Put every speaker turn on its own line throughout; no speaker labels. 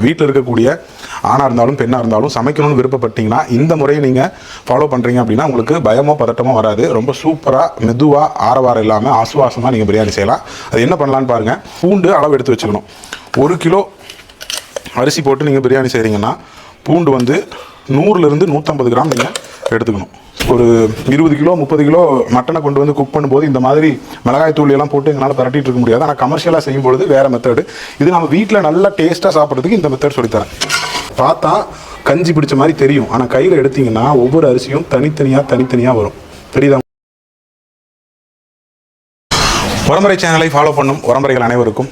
வீட்டில் இருக்கக்கூடிய ஆணாக இருந்தாலும் பெண்ணாக இருந்தாலும் சமைக்கணும்னு விருப்பப்பட்டீங்கன்னா இந்த முறையை நீங்கள் ஃபாலோ பண்ணுறீங்க அப்படின்னா உங்களுக்கு பயமோ பதட்டமோ வராது. ரொம்ப சூப்பராக மெதுவாக ஆரவாரம் இல்லாமல் ஆசுவாசமாக நீங்கள் பிரியாணி செய்யலாம். அது என்ன பண்ணலான்னு பாருங்கள். பூண்டு அளவு எடுத்து வச்சுக்கணும். 1 கிலோ அரிசி போட்டு நீங்கள் பிரியாணி செய்கிறீங்கன்னா பூண்டு வந்து 100லேருந்து 150 கிராம் நீங்கள் எடுத்துக்கணும். ஒரு 20 கிலோ 30 கிலோ மட்டனை கொண்டு வந்து குக் பண்ணும்போது இந்த மாதிரி மிளகாய் தூள் எல்லாம் போட்டு எங்களால் பரட்டிட்டு இருக்க முடியாது. ஆனால் கமர்ஷியலாக செய்யும்போது வேறு மெத்தடு. இது நம்ம வீட்டில் நல்லா டேஸ்ட்டாக சாப்பிட்றதுக்கு இந்த மெத்தட் சொல்லித்தரேன். பார்த்தா கஞ்சி பிடிச்ச மாதிரி தெரியும், ஆனால் கையில் எடுத்தீங்கன்னா ஒவ்வொரு அரிசியும் தனித்தனியாக வரும். தெரியுதா? உரமுறை சேனலை ஃபாலோ பண்ணும் உரமுறைகள் அனைவருக்கும்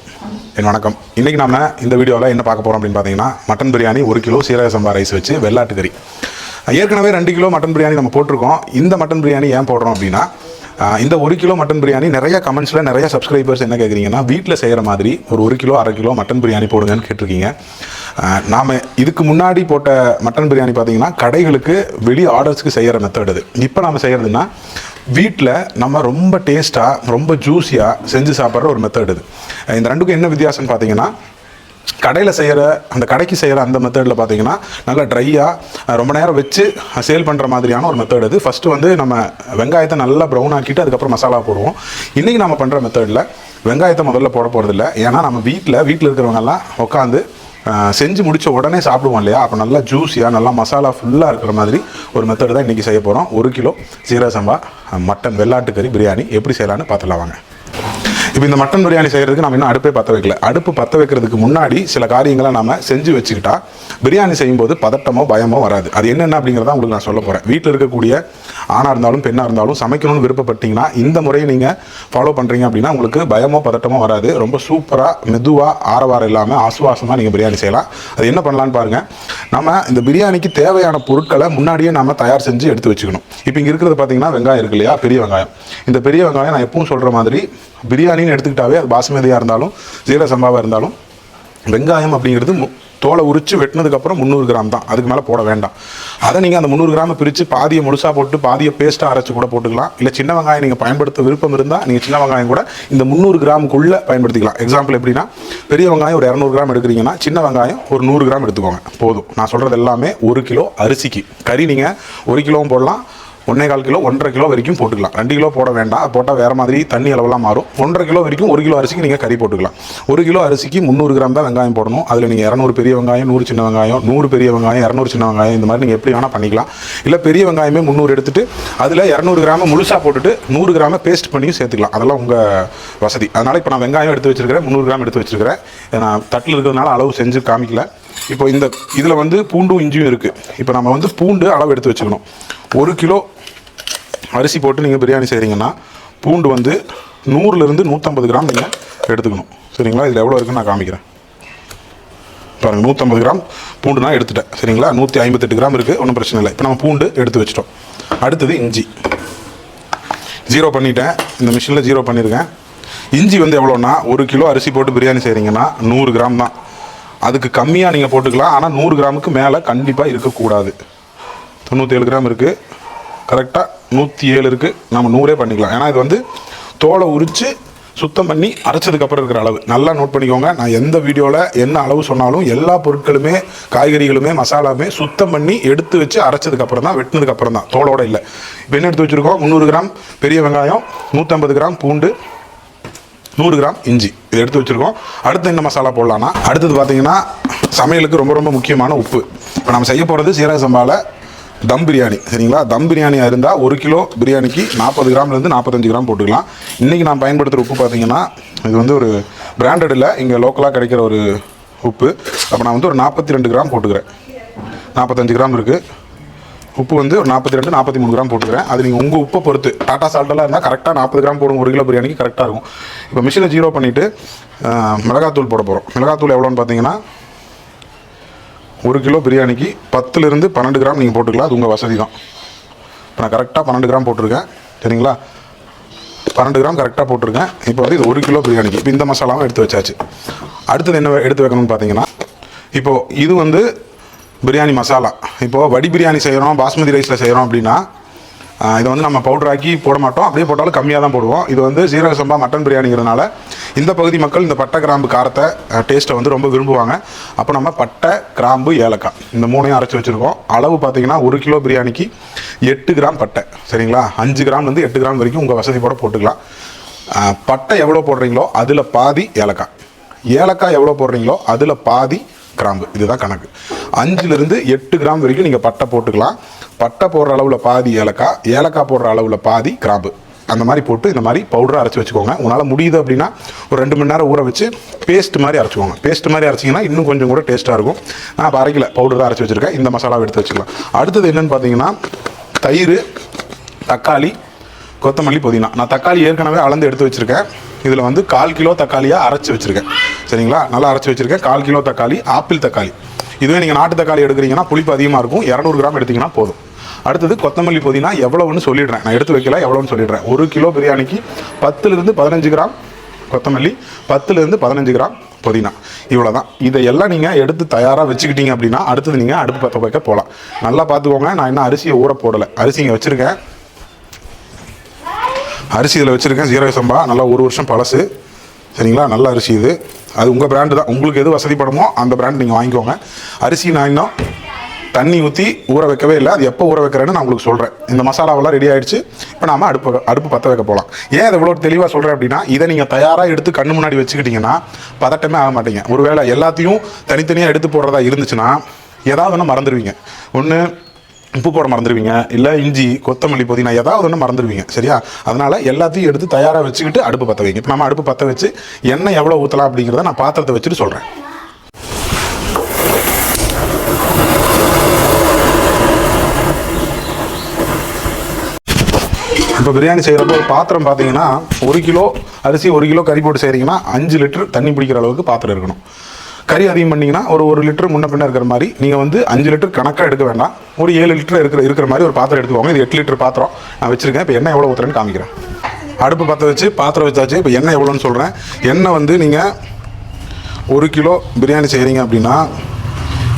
என் வணக்கம். இன்றைக்கி நம்ம இந்த வீடியோவில் என்ன பார்க்க போகிறோம் அப்படின்னு பார்த்தீங்கன்னா, மட்டன் பிரியாணி 1 கிலோ சீரக சம்பா ரைஸ் வச்சு வெள்ளாட்டு கறி. ஏற்கனவே 2 கிலோ மட்டன் பிரியாணி நம்ம போட்டிருக்கோம். இந்த மட்டன் பிரியாணி ஏன் போடுறோம் அப்படின்னா, இந்த 1 கிலோ மட்டன் பிரியாணி நிறைய கமெண்ட்ஸில் நிறைய சப்ஸ்கிரைபர்ஸ் என்ன கேட்குறீங்கன்னா, வீட்டில் செய்கிற மாதிரி ஒரு 1 கிலோ 1/2 கிலோ மட்டன் பிரியாணி போடுங்கன்னு கேட்டிருக்கீங்க. நாம் இதுக்கு முன்னாடி போட்ட மட்டன் பிரியாணி பார்த்தீங்கன்னா கடைகளுக்கு வெளி ஆர்டர்ஸ்க்கு செய்கிற மெத்தட் இது. இப்போ நம்ம செய்கிறதுனா வீட்டில் நம்ம ரொம்ப டேஸ்ட்டாக ரொம்ப ஜூஸியாக செஞ்சு சாப்பிட்ற ஒரு மெத்தட் இது. இந்த ரெண்டுக்கும் என்ன வித்தியாசம்னு பார்த்தீங்கன்னா, கடையில் செய்கிற அந்த கடைக்கு செய்கிற அந்த மெத்தடில் பார்த்தீங்கன்னா நல்லா ட்ரையாக ரொம்ப நேரம் வச்சு சேல் பண்ணுற மாதிரியான ஒரு மெத்தட் இது. ஃபஸ்ட்டு வந்து நம்ம வெங்காயத்தை நல்லா ப்ரௌன் ஆக்கிட்டு அதுக்கப்புறம் மசாலா போடுவோம். இன்றைக்கி நம்ம பண்ணுற மெத்தடில் வெங்காயத்தை முதல்ல போட போகிறதில்ல. ஏன்னா நம்ம வீட்டில் இருக்கிறவங்கெல்லாம் உட்காந்து செஞ்சு முடித்த உடனே சாப்பிடுவோம் இல்லையா? அப்போ நல்லா ஜூஸியாக நல்லா மசாலா ஃபுல்லாக இருக்கிற மாதிரி ஒரு மெத்தட் தான் இன்றைக்கி செய்ய போகிறோம். 1 கிலோ சீரக சம்பா மட்டன் வெள்ளாட்டு கறி பிரியாணி எப்படி செய்யலான்னு பார்த்துலாம் வாங்க. இப்போ இந்த மட்டன் பிரியாணி செய்கிறதுக்கு நம்ம இன்னும் அடுப்பே பற்ற வைக்கல. அடுப்பு பற்ற வைக்கிறதுக்கு முன்னாடி சில காரியங்களை நம்ம செஞ்சு வச்சுக்கிட்டா பிரியாணி செய்யும்போது பதட்டமோ பயமோ வராது. அது என்னென்ன அப்படிங்கிறத உங்களுக்கு நான் சொல்ல போகிறேன். வீட்டில் இருக்கக்கூடிய ஆணாக இருந்தாலும் பெண்ணாக இருந்தாலும் சமைக்கணும்னு விருப்பப்பட்டீங்கன்னா இந்த முறையை நீங்கள் ஃபாலோ பண்ணுறீங்க அப்படின்னா உங்களுக்கு பயமோ பதட்டமோ வராது. ரொம்ப சூப்பராக மெதுவாக ஆரவாரம் இல்லாமல் ஆசுவாசமாக நீங்கள் பிரியாணி செய்யலாம். அது என்ன பண்ணலான்னு பாருங்கள். நம்ம இந்த பிரியாணிக்கு தேவையான பொருட்களை முன்னாடியே நம்ம தயார் செஞ்சு எடுத்து வச்சுக்கணும். இப்போ இங்கே இருக்கிறது பார்த்தீங்கன்னா வெங்காயம் இருக்கு இல்லையா? பெரிய வெங்காயம். இந்த பெரிய வெங்காயம் நான் எப்பவும் சொல்கிற மாதிரி பிரியாணின்னு எடுத்துக்கிட்டாவே அது பாசுமதியாக இருந்தாலும் சீரக சம்பாவாக இருந்தாலும் வெங்காயம் அப்படிங்கிறது தோலை உரித்து வெட்டினதுக்கப்புறம் 300 கிராம் தான். அதுக்கு மேலே போட வேண்டாம். அதை நீங்கள் அந்த 300 கிராமை பிரித்து பாதியை முழுசாக போட்டு பாதியை பேஸ்ட்டாக அரைச்சி கூட போட்டுக்கலாம். இல்லை சின்ன வெங்காயம் நீங்கள் பயன்படுத்த விருப்பம் இருந்தால் நீங்கள் சின்ன வெங்காயம் கூட இந்த 300 கிராமுக்குள்ளே பயன்படுத்திக்கலாம். எக்ஸாம்பிள் எப்படின்னா, பெரிய வெங்காயம் ஒரு 200 கிராம் எடுக்கிறீங்கன்னா சின்ன வெங்காயம் ஒரு 100 கிராம் எடுத்துக்கோங்க போதும். நான் சொல்கிறது எல்லாமே 1 கிலோ அரிசிக்கு. கறி நீங்கள் 1 கிலோவும் போடலாம், 1.25 கிலோ 1.5 கிலோ வரைக்கும் போட்டுக்கலாம். 2 கிலோ போட வேண்டாம். போட்டால் வேறு மாதிரி தண்ணி அளவெல்லாம் மாறும். 1.5 கிலோ வரைக்கும் 1 கிலோ அரிசிக்கு நீங்கள் கறி போட்டுக்கலாம். 1 கிலோ அரிசிக்கு 300 கிராம் தான் வெங்காயம் போடணும். அதில் நீங்கள் 200 பெரிய வெங்காயம், 100 சின்ன வெங்காயம், 100 பெரிய வெங்காயம், 200 சின்ன வெங்காயம், இந்த மாதிரி நீங்கள் எப்படி வேணால் பண்ணிக்கலாம். இல்லை பெரிய வெங்காயமே 300 எடுத்துகிட்டு அதில் 200 கிராம முழுசாக போட்டுட்டு 100 கிராம பேஸ்ட் பண்ணியும் சேர்த்துக்கலாம். அதெல்லாம் உங்கள் வசதி. அதனால் இப்போ நான் வெங்காயம் எடுத்து வச்சுருக்கிறேன், 300 கிராம் எடுத்து வச்சுருக்கிறேன். நான் தட்டில் இருக்கிறதுனால அளவு செஞ்சு காமிக்கல. இப்போ இதில் வந்து பூண்டும் இஞ்சியும் இருக்குது. இப்போ நம்ம வந்து பூண்டு அளவு எடுத்து வச்சுக்கணும். 1 கிலோ அரிசி போட்டு நீங்கள் பிரியாணி செய்கிறீங்கன்னா பூண்டு வந்து 100லேருந்து 150 கிராம் நீங்கள் எடுத்துக்கணும். சரிங்களா? இதில் எவ்வளோ இருக்குன்னு நான் காமிக்கிறேன் பாருங்கள். 150 கிராம் பூண்டு நான் எடுத்துட்டேன். சரிங்களா? 158 கிராம் இருக்குது, ஒன்றும் பிரச்சனை இல்லை. இப்போ நம்ம பூண்டு எடுத்து வச்சிட்டோம். அடுத்தது இஞ்சி 0 பண்ணிட்டேன். இந்த மிஷினில் 0 பண்ணியிருக்கேன். இஞ்சி வந்து எவ்வளோன்னா 1 கிலோ அரிசி போட்டு பிரியாணி செய்கிறீங்கன்னா 100 கிராம் தான். அதுக்கு கம்மியாக நீங்கள் போட்டுக்கலாம். ஆனால் 100 கிராமுக்கு மேலே கண்டிப்பாக இருக்கக்கூடாது. 97 கிராம் இருக்குது, கரெக்டாக 107 இருக்குது. நம்ம 100 பண்ணிக்கலாம். ஏன்னா இது வந்து தோலை உரித்து சுத்தம் பண்ணி அரைச்சதுக்கப்புறம் இருக்கிற அளவு. நல்லா நோட் பண்ணிக்கோங்க. நான் எந்த வீடியோவில் என்ன அளவு சொன்னாலும் எல்லா பொருட்களுமே காய்கறிகளுமே மசாலாவுமே சுத்தம் பண்ணி எடுத்து வச்சு அரைச்சதுக்கப்புறம் தான், வெட்டினதுக்கப்புறம் தான், தோலோடு இல்லை. இப்போ என்ன எடுத்து வச்சுருக்கோம்? 300 கிராம் பெரிய வெங்காயம், 150 கிராம் பூண்டு, 100 கிராம் இஞ்சி, இதை எடுத்து வச்சுருக்கோம். அடுத்து என்ன மசாலா போடலான்னா, அடுத்தது பார்த்தீங்கன்னா சமையலுக்கு ரொம்ப ரொம்ப முக்கியமான உப்பு. இப்போ நம்ம செய்ய போகிறது சீரக சம்பாவில் தம் பிரியாணி. சரிங்களா? தம் பிரியாணியாக இருந்தால் 1 கிலோ பிரியாணிக்கு 40 கிராம்லேருந்து 45 கிராம் போட்டுக்கலாம். இன்றைக்கி நான் பயன்படுத்துகிற உப்பு பார்த்தீங்கன்னா இது வந்து ஒரு பிராண்டட் இல்லை, இங்கே லோக்கலாக கிடைக்கிற ஒரு உப்பு. அப்போ நான் வந்து ஒரு 42 கிராம் போட்டுக்கிறேன். 45 கிராம் இருக்குது உப்பு வந்து ஒரு 42 43 கிராம் போட்டுக்கிறேன். அது நீங்கள் உங்கள் உப்பை பொறுத்து. டாட்டா சால்ட்டெல்லாம் இருந்தால் கரெக்டாக 40 கிராம் போடும் 1 கிலோ பிரியாணிக்கு கரெக்டாக இருக்கும். இப்போ மிஷினை 0 பண்ணிவிட்டு மிளகாத்தூள் போட போகிறோம். மிளகாத்தூள் எவ்வளோன்னு பார்த்தீங்கன்னா 1 கிலோ பிரியாணிக்கு 10லேருந்து 12 கிராம் நீங்கள் போட்டுக்கலாம். அது உங்கள் வசதி தான். இப்போ நான் கரெக்டாக 12 கிராம் போட்டிருக்கேன். சரிங்களா? 12 கிராம் கரெக்டாக போட்டிருக்கேன். இப்போ வந்து இது 1 கிலோ பிரியாணிக்கு இப்போ இந்த மசாலாவும் எடுத்து வச்சாச்சு. அடுத்தது என்ன எடுத்து வைக்கணும்னு பார்த்தீங்கன்னா, இப்போது இது வந்து பிரியாணி மசாலா. இப்போது வடி பிரியாணி செய்கிறோம், பாஸ்மதி ரைஸில் செய்கிறோம் அப்படின்னா இதை வந்து நம்ம பவுடர் ஆக்கி போட மாட்டோம், அப்படியே போட்டாலும் கம்மியாக தான் போடுவோம். இது வந்து சீரக சம்பா மட்டன் பிரியாணிங்கிறதுனால இந்த பகுதி மக்கள் இந்த பட்டை கிராம்பு காரத்தை டேஸ்ட்டை வந்து ரொம்ப விரும்புவாங்க. அப்போ நம்ம பட்டை கிராம்பு ஏலக்காய் இந்த மூணையும் அரைச்சி வச்சுருக்கோம். அளவு பார்த்தீங்கன்னா 1 கிலோ பிரியாணிக்கு 8 கிராம் பட்டை, சரிங்களா? 5 கிராம்லேருந்து 8 கிராம் வரைக்கும் உங்கள் வசதி போட போட்டுக்கலாம். பட்டை எவ்வளோ போடுறீங்களோ அதில் பாதி ஏலக்காய், ஏலக்காய் எவ்வளோ போடுறீங்களோ அதில் பாதி கிராம்பு, இதுதான் கணக்கு. 5லேருந்து 8 கிராம் வரைக்கும் நீங்கள் பட்டை போட்டுக்கலாம். பட்டை போடுற அளவில் பாதி ஏலக்காய், ஏலக்காய் போடுற அளவில் பாதி கிராம்பு, அந்த மாதிரி போட்டு இந்த மாதிரி பவுடரை அரைச்சி வச்சுக்கோங்க. உங்களால் முடியுது அப்படின்னா ஒரு 2 மணி நேரம் ஊற வச்சு பேஸ்ட் மாதிரி அரைச்சிக்கோங்க. பேஸ்ட் மாதிரி அரைச்சிங்கன்னா இன்னும் கொஞ்சம் கூட டேஸ்ட்டாக இருக்கும். நான் இப்போ அரைக்கல, பவுடர் தான் அரைச்சி வச்சுருக்கேன். இந்த மசாலாவை எடுத்து வச்சுக்கலாம். அடுத்தது என்னென்னு பார்த்தீங்கன்னா தயிர், தக்காளி, கொத்தமல்லி, புதினா. நான் தக்காளி ஏற்கனவே அளந்து எடுத்து வச்சுருக்கேன். இதில் வந்து 1/4 கிலோ தக்காளியாக அரைச்சி வச்சுருக்கேன், சரிங்களா? நல்லா அரைச்சி வச்சுருக்கேன். 1/4 கிலோ தக்காளி, ஆப்பிள் தக்காளி. இதுவே நீங்கள் நாட்டு தக்காளி எடுக்கிறீங்கன்னா புளிப்பு அதிகமாக இருக்கும். 200 கிராம் எடுத்திங்கன்னா போதும். அடுத்தது கொத்தமல்லி, புதினா எவ்வளோன்னு சொல்லிடுறேன். நான் எடுத்து வைக்கல, எவ்வளோன்னு சொல்லிடுறேன். 1 கிலோ பிரியாணிக்கு 10லேருந்து 15 கிராம் கொத்தமல்லி, 10லேருந்து 15 கிராம் புதினா, இவ்வளோ தான். இதையெல்லாம் நீங்கள் எடுத்து தயாராக வச்சுக்கிட்டீங்க அப்படின்னா அடுத்தது நீங்கள் அடுப்பு பற்ற வைக்க போகலாம். நல்லா பார்த்துக்கோங்க, நான் இன்னும் அரிசியை ஊற போடலை. அரிசி இங்கே வச்சுருக்கேன். அரிசி இதில் வச்சுருக்கேன். சீரக சம்பா நல்லா 1 வருஷம் பழசு, சரிங்களா? நல்ல அரிசி இது. அது உங்கள் பிராண்டு தான். உங்களுக்கு எது வசதிப்படுமோ அந்த பிராண்ட் நீங்கள் வாங்கிக்கோங்க. அரிசி நான் இன்னும் தண்ணி ஊற்றி ஊற வைக்கவே இல்லை. அது எப்போ ஊற வைக்கிறேன்னு நான் உங்களுக்கு சொல்கிறேன். இந்த மசாலாவெல்லாம் ரெடி ஆகிடுச்சு. இப்போ நாம் அடுப்பு பற்ற வைக்க போகலாம். ஏன் அதை இவ்வளோ தெளிவாக சொல்கிறேன் அப்படின்னா, இதை நீங்கள் தயாராக எடுத்து கண்ணு முன்னாடி வச்சுக்கிட்டிங்கன்னா பதட்டமே ஆக மாட்டீங்க. ஒருவேளை எல்லாத்தையும் தனித்தனியாக எடுத்து போடுறதா இருந்துச்சுன்னா ஏதாவது ஒன்று மறந்துடுவீங்க. ஒன்று உப்பு போட மறந்துடுவீங்க, இல்லை இஞ்சி, கொத்தமல்லி, புதினா ஏதாவது ஒன்று மறந்துடுவீங்க, சரியா? அதனால் எல்லாத்தையும் எடுத்து தயாராக வச்சுக்கிட்டு அடுப்பு பற்ற வைங்க. இப்போ நம்ம அடுப்பு பற்ற வச்சு எண்ணெய் எவ்வளோ ஊற்றலாம் அப்படிங்கிறத நான் பாத்திரத்தை வச்சுட்டு சொல்கிறேன். இப்போ பிரியாணி செய்கிறப்போ ஒரு பாத்திரம் பார்த்தீங்கன்னா 1 கிலோ அரிசி 1 கிலோ கறி போட்டு செய்கிறீங்கன்னா 5 லிட்டர் தண்ணி பிடிக்கிற அளவுக்கு பாத்திரம் இருக்கணும். கறி அதிகம் பண்ணிங்கன்னா ஒரு 1 லிட்டர் முன்ன பின்ன இருக்கிற மாதிரி நீங்கள் வந்து 5 லிட்டர் கணக்காக எடுக்க வேண்டாம். ஒரு 7 லிட்டர் இருக்கிற மாதிரி ஒரு பாத்திரம் எடுத்துக்கோங்க. இது 8 லிட்டர் பாத்திரம் நான் வச்சுருக்கேன். இப்போ எண்ணெய் எவ்வளோ ஊற்றுறேன்னு காமிக்கிறேன். அடுப்பு பற்ற வச்சு பாத்திரம் வச்சாச்சு. இப்போ எண்ணெய் எவ்வளோன்னு சொல்கிறேன். எண்ணெய் வந்து நீங்கள் 1 கிலோ பிரியாணி செய்கிறீங்க அப்படின்னா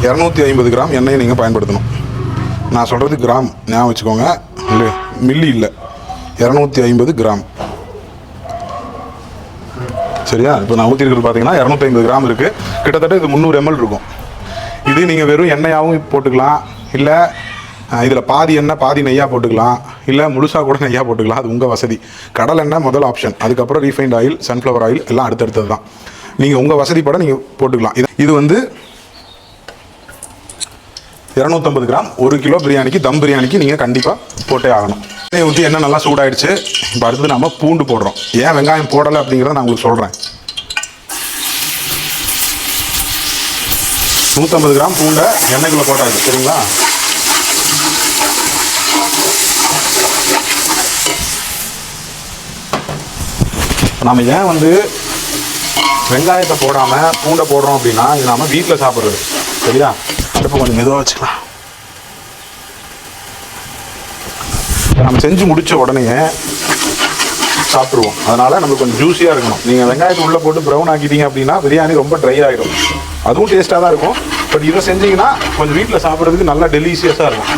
250 கிராம் எண்ணெயை நீங்கள் பயன்படுத்தணும். நான் சொல்கிறது கிராம், ஞாபகம் வச்சுக்கோங்க, இல்லை மில்லி இல்லை, 250 கிராம், சரியா? இப்போ நான் ஊற்றிருக்கிறது பார்த்தீங்கன்னா 250 கிராம் இருக்குது. கிட்டத்தட்ட இது 300 ml இருக்கும். இது நீங்கள் வெறும் எண்ணெயாகவும் போட்டுக்கலாம், இல்லை இதில் பாதி எண்ணெய் பாதி நெய்யாக போட்டுக்கலாம், இல்லை முழுசாக கூட நெய்யாக போட்டுக்கலாம். அது உங்கள் வசதி. கடல் எண்ணெய் முதல் ஆப்ஷன், அதுக்கப்புறம் ரீஃபைண்ட் ஆயில், சன்ஃப்ளவர் ஆயில் எல்லாம் அடுத்தடுத்தது தான். நீங்கள் உங்கள் வசதிப்பட நீங்கள் போட்டுக்கலாம். இது வந்து 250 கிராம் 1 கிலோ பிரியாணிக்கு, தம் பிரியாணிக்கு நீங்கள் கண்டிப்பாக போட்டே ஆகணும். எண்ணெய் ஊற்றி எண்ணெய் நல்லா சூடாயிடுச்சு. இப்போ அடுத்து நம்ம பூண்டு போடுறோம். ஏன் வெங்காயம் போடலை அப்படிங்கிறத நான் உங்களுக்கு சொல்கிறேன். 150 கிராம் பூண்டை எண்ணெய்க்குள்ளே போட்டாச்சு, சரிங்களா? நம்ம ஏன் வந்து வெங்காயத்தை போடாமல் பூண்டை போடுறோம் அப்படின்னா, இது நம்ம வீட்டில் சாப்பிட்றது, சரியா? அடுப்பு கொஞ்சம் மெதுவாக வச்சுக்கலாம். நம்ம செஞ்சு முடித்த உடனே சாப்பிட்ருவோம். அதனால் நம்மளுக்கு கொஞ்சம் ஜூஸியாக இருக்கணும். நீங்கள் வெங்காயத்தை உள்ளே போட்டு ப்ரௌன் ஆக்கிட்டீங்க அப்படின்னா பிரியாணி ரொம்ப ட்ரை ஆகிடும். அதுவும் டேஸ்ட்டாக தான் இருக்கும். பட் இதை செஞ்சிங்கன்னா கொஞ்சம் வீட்டில் சாப்பிட்றதுக்கு நல்லா டெலிஷியஸாக இருக்கும்.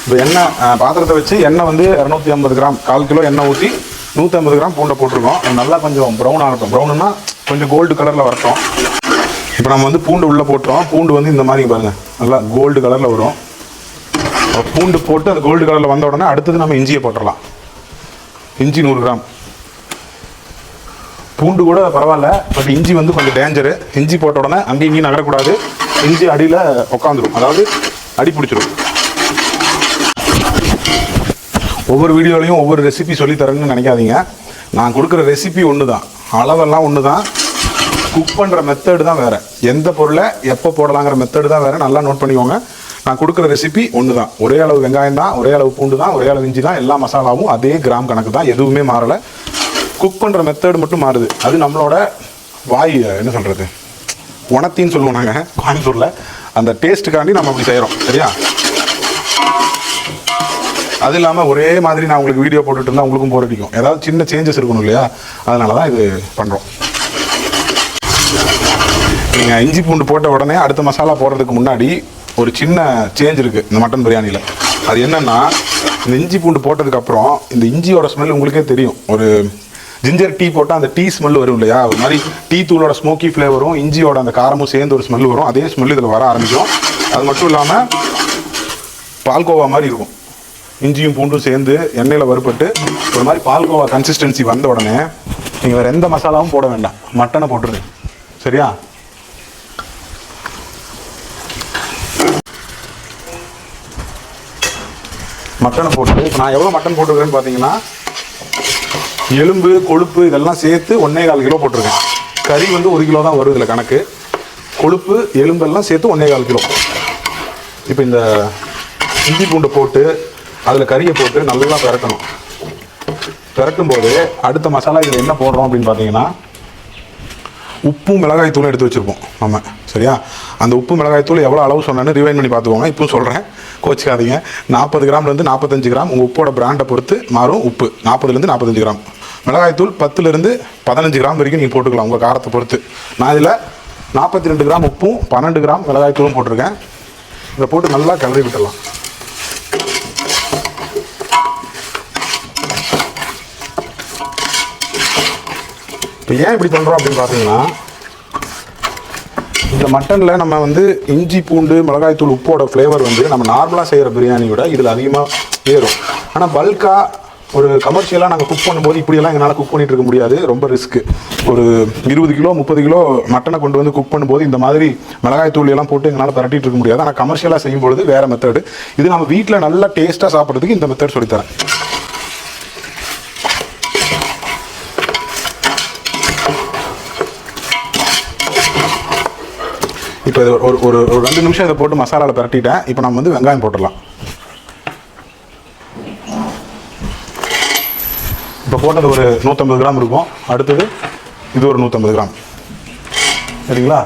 இப்போ எண்ணெய் பாத்திரத்தை வச்சு எண்ணெய் வந்து 250 கிராம் 1/4 கிலோ எண்ணெய் ஊற்றி 150 கிராம் பூண்டை போட்டிருக்கோம். நல்லா கொஞ்சம் ப்ரௌன் ஆகட்டும். ப்ரௌனுன்னா கொஞ்சம் கோல்டு கலரில் வரட்டும். இப்போ நம்ம வந்து பூண்டு உள்ளே போட்டுறோம். பூண்டு வந்து இந்த மாதிரி பாருங்கள் நல்லா கோல்டு கலரில் வரும். பூண்டு போட்டு அது கோல்டு கலரில் வந்த உடனே அடுத்தது நம்ம இஞ்சியை போட்டுடலாம். இஞ்சி 100 கிராம். பூண்டு கூட பரவாயில்ல, பட் இஞ்சி வந்து கொஞ்சம் டேஞ்சரு. இஞ்சி போட்ட உடனே அங்கேயும் இங்கேயும் நகரக்கூடாது. இஞ்சி அடியில் உட்காந்துரும், அதாவது அடி பிடிச்சிடும். ஒவ்வொரு வீடியோலையும் ஒவ்வொரு ரெசிபி சொல்லித்தரேன்னு நினைக்காதீங்க. நான் கொடுக்குற ரெசிபி ஒன்று தான், அளவெல்லாம் ஒன்று தான். குக் பண்ணுற மெத்தடு தான் வேறு. எந்த பொருளை எப்போ போடலாங்கிற மெத்தடு தான் வேறு. நல்லா நோட் பண்ணிக்கோங்க. நான் கொடுக்குற ரெசிபி ஒன்று தான். ஒரே அளவு வெங்காயம் தான், ஒரே அளவு பூண்டு தான், ஒரே அளவு இஞ்சி தான். எல்லா மசாலாவும் அதே கிராம் கணக்கு தான், எதுவுமே மாறலை. குக் பண்ணுற மெத்தடு மட்டும் மாறுது. அது நம்மளோட வாய் என்ன சொல்கிறது, உணத்தின்னு சொல்லுவோம் நாங்கள் கோயம்புத்தூரில். அந்த டேஸ்ட்டுக்காண்டி நம்ம அப்படி செய்கிறோம், சரியா? அது இல்லாமல் ஒரே மாதிரி நான் உங்களுக்கு வீடியோ போட்டுட்டு இருந்தால் உங்களுக்கும் போர் அடிக்கும். ஏதாவது சின்ன சேஞ்சஸ் இருக்கணும் இல்லையா? அதனால தான் இது பண்ணுறோம். நீங்கள் இஞ்சி பூண்டு போட்ட உடனே அடுத்த மசாலா போடுறதுக்கு முன்னாடி ஒரு சின்ன சேஞ்ச் இருக்குது இந்த மட்டன் பிரியாணியில். அது என்னென்னா, இந்த இஞ்சி பூண்டு போட்டதுக்கப்புறம் இந்த இஞ்சியோட ஸ்மெல் உங்களுக்கே தெரியும். ஒரு ஜிஞ்சர் டீ போட்டால் அந்த டீ ஸ்மெல் வரும் இல்லையா, ஒரு மாதிரி டீ தூளோட ஸ்மோக்கி ஃப்ளேவரும் இஞ்சியோட அந்த காரமும் சேர்ந்து ஒரு ஸ்மெல் வரும். அதே ஸ்மெல் இதில் வர ஆரம்பிக்கும். அது மட்டும் இல்லாமல் பால்கோவா மாதிரி இருக்கும். இஞ்சியும் பூண்டும் சேர்ந்து எண்ணெயில் வறுபட்டு ஒரு மாதிரி பால்கோவா கன்சிஸ்டன்சி வந்த உடனே நீங்கள் வேறு எந்த மசாலாவும் போட வேண்டாம், மட்டனை போட்டுருங்க. சரியா? மட்டனை போட்டு நான் எவ்வளோ மட்டன் போட்டுருக்கேன்னு பார்த்தீங்கன்னா, எலும்பு கொழுப்பு இதெல்லாம் சேர்த்து 1.25 கிலோ போட்டிருக்கேன். கறி வந்து 1 கிலோ தான் வரும் இதில் கணக்கு. கொழுப்பு எலும்பெல்லாம் சேர்த்து 1.25 கிலோ. இப்போ இந்த இஞ்சி பூண்டை போட்டு அதில் கறியை போட்டு நல்லா பெரட்டணும். பெரட்டும் போது அடுத்த மசாலா இதில் என்ன போடுறோம் அப்படின்னு பார்த்தீங்கன்னா, உப்பும் மிளகாய் தூளும் எடுத்து வச்சுருப்போம் நம்ம. சரியா? அந்த உப்பு மிளகாய் தூள் எவ்வளோ அளவு சொன்னேன்னு ரிவைண்ட் பண்ணி பார்த்துக்கோங்க. இப்பவும் சொல்கிறேன், கோச்சிக்காதீங்க. 40 கிராம்லேருந்து 45 கிராம் உங்கள் உப்போட பிராண்டை பொறுத்து மாறும். உப்பு 40லேருந்து 45 கிராம், மிளகாய் தூள் 10லேருந்து 15 கிராம் வரைக்கும் நீங்கள் போட்டுக்கலாம் உங்கள் காரத்தை பொறுத்து. நான் இதில் 42 கிராம் உப்பும் 12 கிராம் மிளகாய் தூளும் போட்டிருக்கேன். இதை போட்டு நல்லா கிளறி விட்டுடலாம். இப்போ ஏன் இப்படி பண்ணுறோம் அப்படின்னு பார்த்தீங்கன்னா, இந்த மட்டனில் நம்ம வந்து இஞ்சி பூண்டு மிளகாய்த்தூள் உப்போட ஃப்ளேவர் வந்து நம்ம நார்மலாக செய்கிற பிரியாணியோட இதில் அதிகமாக ஏறும். ஆனால் பல்காக ஒரு கமர்ஷியலாக நாங்கள் குக் பண்ணும்போது இப்படியெல்லாம் என்னால் குக் பண்ணிகிட்டு இருக்க முடியாது, ரொம்ப ரிஸ்க்கு. ஒரு 20 கிலோ 30 கிலோ மட்டனை கொண்டு வந்து குக் பண்ணும்போது இந்த மாதிரி மிளகாய்த்தூள் எல்லாம் போட்டு எங்களால் பரட்டிட்டு இருக்க முடியாது. ஆனால் கமர்ஷியலாக செய்யும்பொழுது வேறு மெத்தடு. இது நம்ம வீட்டில் நல்லா டேஸ்ட்டாக சாப்பிட்றதுக்கு இந்த மெத்தட் சொல்லித்தரேன். இப்போ ஒரு ஒரு 2 நிமிஷம் இதை போட்டு மசாலாவில் பரட்டிட்டேன். இப்போ நம்ம வந்து வெங்காயம் போட்டுடலாம். இப்போ போட்டது ஒரு 150 கிராம் இருக்கும். அடுத்தது இது ஒரு 150 கிராம். சரிங்களா?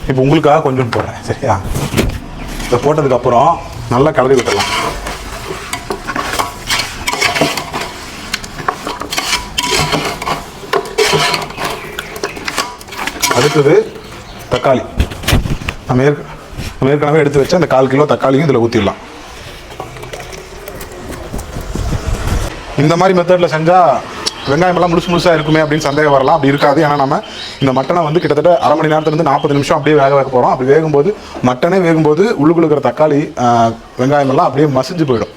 இப்போ உங்களுக்காக கொஞ்சம் போடுறேன். சரியா? இதை போட்டதுக்கப்புறம் நல்லா கலரி விட்டுடலாம். அடுத்தது தக்காளி. நம்ம ஏற்கனவே எடுத்து வச்ச அந்த 1/4 கிலோ தக்காளியும் இதில் ஊற்றிடலாம். இந்த மாதிரி மெத்தடில் செஞ்சால் வெங்காயமெல்லாம் முழுசாக இருக்குமே அப்படின்னு சந்தேகம் வரலாம். அப்படி இருக்காது. ஏன்னா நம்ம இந்த மட்டனை வந்து கிட்டத்தட்ட அரை மணி நேரத்துலேருந்து 40 நிமிஷம் அப்படியே வேக வைக்க போகிறோம். அப்படி வேகும்போது மட்டனே வேகும்போது உள்ளுக்குள்ள இருக்கிற தக்காளி வெங்காயமெல்லாம் அப்படியே மசிஞ்சு போயிடும்.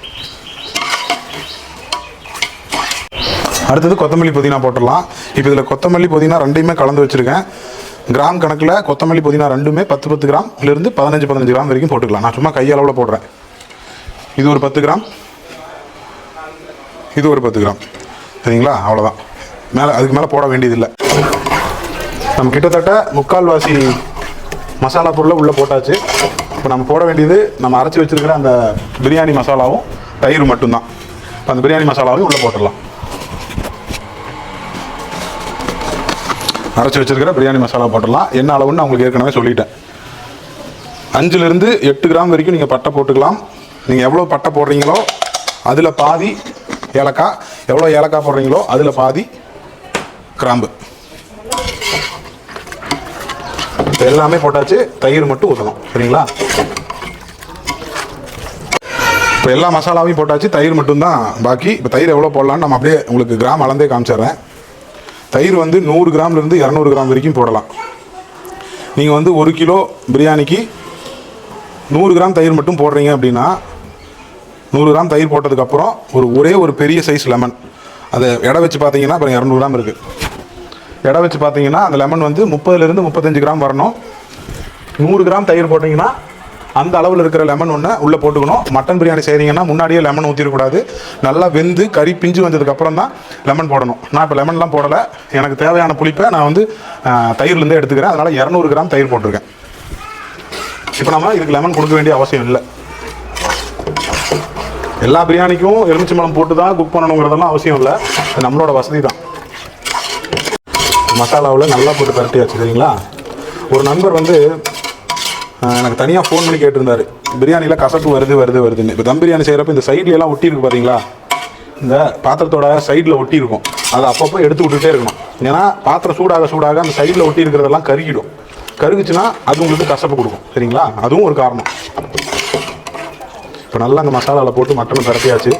அடுத்தது கொத்தமல்லி புதினா போட்டுடலாம். இப்போ இதில் கொத்தமல்லி புதினா ரெண்டையுமே கலந்து வச்சுருக்கேன். கிராம் கணக்கில் கொத்தமல்லி புதினா ரெண்டுமே 10 கிராம்லேருந்து 15 கிராம் வரைக்கும் போட்டுக்கலாம். நான் சும்மா கையளவில் போடுறேன். இது ஒரு 10 கிராம், இது ஒரு 10 கிராம். சரிங்களா? அவ்வளோதான். அதுக்கு மேலே போட வேண்டியதில்லை. நம்ம கிட்டத்தட்ட 3/4 மசாலா பொருளை உள்ளே போட்டாச்சு. இப்போ நம்ம போட வேண்டியது நம்ம அரைச்சி வச்சுருக்கிற அந்த பிரியாணி மசாலாவும் தயிர் மட்டும்தான். அந்த பிரியாணி மசாலாவையும் உள்ளே போட்டுடலாம். அரைச்சி வச்சிருக்கிற பிரியாணி மசாலா போட்டுடலாம். என்ன அளவுன்னு நான் உங்களுக்கு ஏற்கனவே சொல்லிட்டேன். 5லேருந்து 8 கிராம் வரைக்கும் நீங்கள் பட்டை போட்டுக்கலாம். நீங்கள் எவ்வளோ பட்டை போடுறீங்களோ அதில் பாதி ஏலக்காய், எவ்வளோ ஏலக்காய் போடுறீங்களோ அதில் பாதி கிராம்பு. எல்லாமே போட்டாச்சு. தயிர் மட்டும் ஊற்றணும். சரிங்களா? இப்போ எல்லா மசாலாவையும் போட்டாச்சு. தயிர் மட்டும்தான் பாக்கி. இப்போ தயிர் எவ்வளோ போடலான்னு நம்ம அப்படியே உங்களுக்கு கிராம் அளந்தே காமிச்சிடுறேன். தயிர் வந்து 100 கிராம்லேருந்து 200 கிராம் வரைக்கும் போடலாம். நீங்கள் வந்து 1 கிலோ பிரியாணிக்கு 100 கிராம் தயிர் மட்டும் போடுறீங்க அப்படின்னா 100 கிராம் தயிர் போட்டதுக்கப்புறம் ஒரே ஒரு பெரிய சைஸ் லெமன், அதை எடை வச்சு பார்த்தீங்கன்னா அப்புறம் 200 கிராம் இருக்குது. எடை வச்சு பார்த்தீங்கன்னா அந்த லெமன் வந்து 30லேருந்து 35 கிராம் வரணும். 100 கிராம் தயிர் போட்டிங்கன்னா அந்த அளவில் இருக்கிற லெமன் ஒன்று உள்ளே போட்டுக்கணும். மட்டன் பிரியாணி செய்கிறீங்கன்னா முன்னாடியே லெமன் ஊற்றிடக்கூடாது. நல்லா வெந்து கறி பிஞ்சு வந்ததுக்கப்புறம் தான் லெமன் போடணும். நான் இப்போ லெமன்லாம் போடலை. எனக்கு தேவையான புளிப்பை நான் வந்து தயிர்லேருந்தே எடுத்துக்கிறேன். அதனால் 200 கிராம் தயிர் போட்டிருக்கேன். இப்போ நம்ம இதுக்கு லெமன் கொடுக்க வேண்டிய அவசியம் இல்லை. எல்லா பிரியாணிக்கும் எலுமிச்சம்பழம் போட்டு தான் குக் பண்ணணுங்கிறதெல்லாம் அவசியம் இல்லை. அது நம்மளோட வசதி தான். மசாலாவில் நல்லா போட்டு பரட்டியாச்சு. சரிங்களா? ஒரு நண்பர் வந்து எனக்கு தனியாக ஃபோன் பண்ணி கேட்டிருந்தாரு, பிரியாணியில் கசப்பு வருதுன்னு. இப்போ தம் பிரியாணி செய்கிறப்ப இந்த சைட்லையெல்லாம் ஒட்டி இருக்கு பார்த்தீங்களா, இந்த பாத்திரத்தோட சைடில் ஒட்டி இருக்கும். அதை அப்பப்போ எடுத்து விட்டுட்டே இருக்கணும். ஏன்னா பாத்திரம் சூடாக அந்த சைடில் ஒட்டி இருக்கிறதெல்லாம் கருகிடும். கருகுச்சுன்னா அது உங்களுக்கு கசப்பு கொடுக்கும். சரிங்களா, அதுவும் ஒரு காரணம். இப்போ நல்லா அந்த மசாலாவில் போட்டு மட்டனை பரட்டியாச்சு.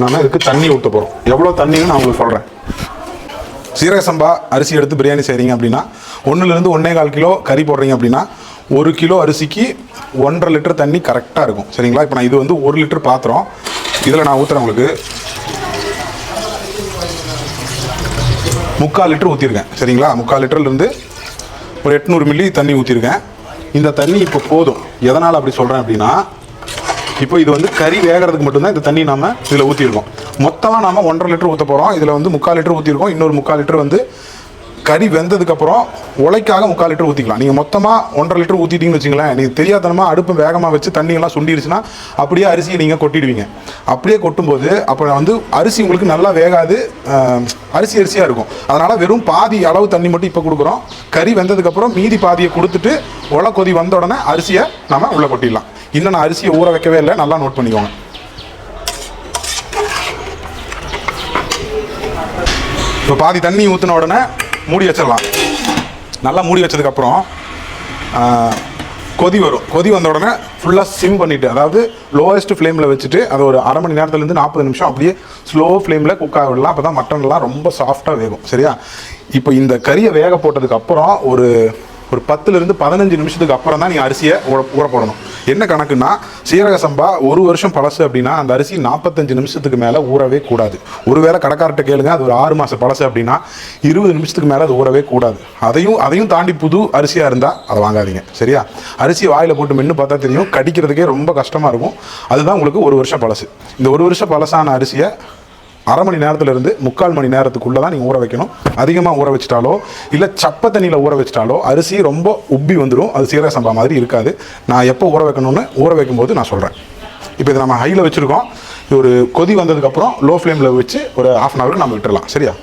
நம்ம இதுக்கு தண்ணி ஊற்ற போகிறோம். எவ்வளோ தண்ணின்னு நான் உங்களுக்கு சொல்கிறேன். சீரக சம்பா அரிசி எடுத்து பிரியாணி செய்கிறீங்க அப்படின்னா 1லேருந்து 1.25 கிலோ கறி போடுறீங்க அப்படின்னா 1 கிலோ அரிசிக்கு 1.5 லிட்டர் தண்ணி கரெக்டாக இருக்கும். சரிங்களா, இப்போ நான் இது வந்து 1 லிட்டர் பாத்திரம். இதில் நான் ஊற்றுறேன் உங்களுக்கு 3/4 லிட்டர் ஊற்றிருக்கேன். சரிங்களா, 3/4 லிட்டர்லேருந்து ஒரு 800 மில்லி தண்ணி ஊற்றிருக்கேன். இந்த தண்ணி இப்போ போதும். எதனால் அப்படி சொல்கிறேன் அப்படின்னா, இப்போ இது வந்து கறி வேகிறதுக்கு மட்டும்தான் இந்த தண்ணி நம்ம இதில் ஊற்றிருக்கோம். மொத்தமாக நம்ம 1.5 லிட்டர் ஊற்ற போகிறோம். இதில் வந்து 3/4 லிட்டர் ஊற்றிருக்கோம். இன்னொரு 3/4 லிட்டர் வந்து கறி வெந்ததுக்கப்புறம் உலைக்காக 3/4 லிட்டர் ஊற்றிக்கலாம். நீங்கள் மொத்தமாக 1.5 லிட்டர் ஊற்றிட்டீங்கன்னு வச்சுங்களேன், நீங்கள் தெரியாதனமாக அடுப்பு வேகமாக வச்சு தண்ணியெல்லாம் சுண்டிடுச்சுன்னா அப்படியே அரிசியை நீங்கள் கொட்டிடுவீங்க. அப்படியே கொட்டும்போது அப்போ வந்து அரிசி உங்களுக்கு நல்லா வேகாது, அரிசியாக இருக்கும். அதனால் வெறும் பாதி அளவு தண்ணி மட்டும் இப்போ கொடுக்குறோம். கறி வெந்ததுக்கப்புறம் மீதி பாதியை கொடுத்துட்டு உலை கொதி வந்த உடனே அரிசியை நம்ம உள்ளே கொட்டிடலாம். இன்னும் நான் அரிசியை ஊற வைக்கவே இல்லை, நல்லா நோட் பண்ணிக்கோங்க. இப்போ பாதி தண்ணி ஊற்றின உடனே மூடி வச்சிடலாம். நல்லா மூடி வச்சதுக்கப்புறம் கொதி வரும். கொதி வந்த உடனே ஃபுல்லாக சிம் பண்ணிவிட்டு, அதாவது லோவஸ்ட் ஃப்ளேமில் வச்சுட்டு அதை ஒரு அரை மணி நேரத்துலேருந்து 40 நிமிஷம் அப்படியே ஸ்லோ ஃப்ளேமில் குக் ஆக விடலாம். அப்போ தான் மட்டன்லாம் ரொம்ப சாஃப்டாக வேகும். சரியா, இப்போ இந்த கறியை வேக போட்டதுக்கப்புறம் ஒரு 10லேருந்து 15 நிமிஷத்துக்கு அப்புறம் தான் நீங்கள் அரிசியை ஊற போடணும். என்ன கணக்குன்னா, சீரக சம்பா 1 வருஷம் பழசு அப்படின்னா அந்த அரிசி 45 நிமிஷத்துக்கு மேலே ஊறவே கூடாது. ஒருவேளை கடைக்கார்ட்ட கேளுங்க, அது ஒரு 6 மாத பழசு அப்படின்னா 20 நிமிஷத்துக்கு மேலே அது ஊறவே கூடாது. அதையும் தாண்டி புது அரிசியாக இருந்தால் அதை வாங்காதீங்க. சரியா, அரிசியை வாயில் போட்டு மென்று பார்த்தா தெரியும், கடிக்கிறதுக்கே ரொம்ப கஷ்டமாக இருக்கும். அதுதான் உங்களுக்கு 1 வருஷம் பழசு. இந்த 1 வருஷம் பழசான அரிசியை அரை மணி நேரத்துலேருந்து 3/4 மணி நேரத்துக்குள்ளே தான் நீங்கள் ஊற வைக்கணும். அதிகமாக ஊற வச்சிட்டாலோ இல்லை சப்பை தண்ணியில் ஊற வச்சிட்டாலோ அரிசி ரொம்ப உப்பி வந்துடும். அது சீரக சம்பா மாதிரி இருக்காது. நான் எப்போ ஊற வைக்கணும்னு ஊற வைக்கும்போது நான் சொல்கிறேன். இப்போ இதை நம்ம ஹையில் வச்சுருக்கோம். இது ஒரு கொதி வந்ததுக்கப்புறம் லோ ஃப்ளேமில் வச்சு ஒரு 1/2 ஹவருக்கு நம்ம விட்டுடலாம். சரியா,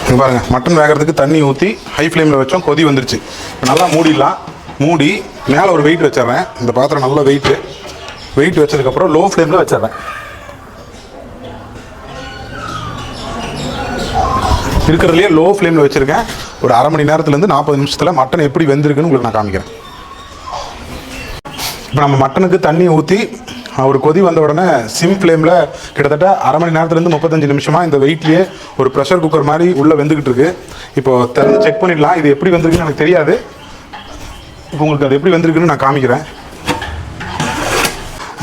இங்கே பாருங்கள், மட்டன் வேகிறதுக்கு தண்ணி ஊற்றி ஹை ஃப்ளேமில் வச்சோம். கொதி வந்துருச்சு. இப்போ நல்லா மூடிடலாம். மூடி மேலே ஒரு வெயிட் வச்சிட்றேன். இந்த பாத்திரம் நல்லா வெயிட் வச்சதுக்கப்புறம் லோ ஃப்ளேமில் வச்சிட்றேன். இருக்கிறதுலையே லோ ஃப்ளேமில் வச்சுருக்கேன். ஒரு அரை மணி நேரத்துலேருந்து 40 நிமிஷத்தில் மட்டன் எப்படி வெந்திருக்குன்னு உங்களுக்கு நான் காமிக்கிறேன். இப்போ நம்ம மட்டனுக்கு தண்ணி ஊற்றி ஒரு கொதி வந்த உடனே சிம் ஃப்ளேமில் கிட்டத்தட்ட அரை மணி நேரத்துலேருந்து 35 நிமிஷமாக இந்த வெயிட்லேயே ஒரு ப்ரெஷர் குக்கர் மாதிரி உள்ளே வெந்துக்கிட்டு இருக்கு. இப்போது திறந்து செக் பண்ணிடலாம். இது எப்படி வெந்திருக்குன்னு எனக்கு தெரியாது. இப்போ உங்களுக்கு அது எப்படி வெந்திருக்குன்னு நான் காமிக்கிறேன்.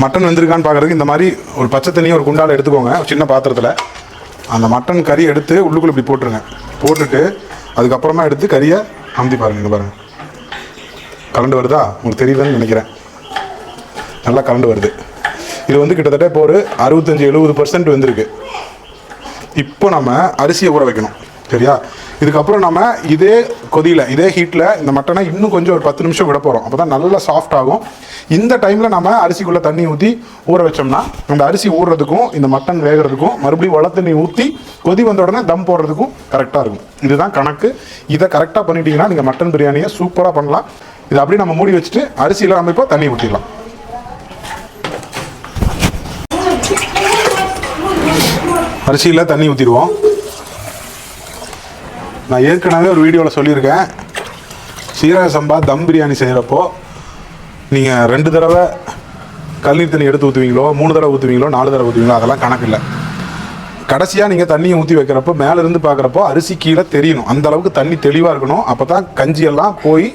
மட்டன் வெந்திருக்கான்னு பார்க்குறதுக்கு இந்த மாதிரி ஒரு பச்சை தண்ணியை ஒரு குண்டால் எடுத்துக்கோங்க. சின்ன பாத்திரத்தில் அந்த மட்டன் கறி எடுத்து உள்ளுக்குள்ளே இப்படி போட்டுருங்க. போட்டுட்டு அதுக்கப்புறமா எடுத்து கறியை அமுத்தி பாருங்கள். இங்கே பாருங்கள், கலண்டு வருதா? உங்களுக்கு தெரியுதுன்னு நினைக்கிறேன். நல்லா கலண்டு வருது. இது வந்து கிட்டத்தட்ட இப்போ ஒரு 65-70% வெந்திருக்கு. இப்போ நம்ம அரிசியை ஊற வைக்கணும். சரியா, இதுக்கப்புறம் நம்ம இதே கொதியில் இதே ஹீட்டில் இந்த மட்டனை இன்னும் கொஞ்சம் ஒரு 10 நிமிஷம் விட போகிறோம். அப்போ தான் நல்லா சாஃப்ட் ஆகும். இந்த டைமில் நம்ம அரிசிக்குள்ளே தண்ணி ஊற்றி ஊற வச்சோம்னா அந்த அரிசி ஊறுறதுக்கும் இந்த மட்டன் வேகிறதுக்கும் மறுபடியும் வள தண்ணி ஊற்றி கொதி வந்த உடனே தம் போடுறதுக்கும் கரெக்டாக இருக்கும். இதுதான் கணக்கு. இதை கரெக்டாக பண்ணிட்டீங்கன்னா நீங்கள் மட்டன் பிரியாணியை சூப்பராக பண்ணலாம். இதை அப்படியே நம்ம மூடி வச்சுட்டு அரிசியில் நம்ம இப்போ தண்ணி ஊற்றிடலாம். அரிசியில் தண்ணி ஊற்றிடுவோம். நான் ஏற்கனவே ஒரு வீடியோவில் சொல்லியிருக்கேன், சீரக சம்பா தம் பிரியாணி செய்கிறப்போ நீங்கள் 2 தடவை கல்லீர் தண்ணி எடுத்து ஊற்றுவீங்களோ, 3 தடவை ஊற்றுவீங்களோ, 4 தடவை ஊற்றுவீங்களோ, அதெல்லாம் கணக்கு இல்லை. கடைசியாக நீங்கள் தண்ணியை ஊற்றி வைக்கிறப்போ மேலேருந்து பார்க்குறப்போ அரிசி கீழே தெரியணும். அந்த அளவுக்கு தண்ணி தெளிவாக இருக்கணும். அப்போ தான் கஞ்சியெல்லாம் போய்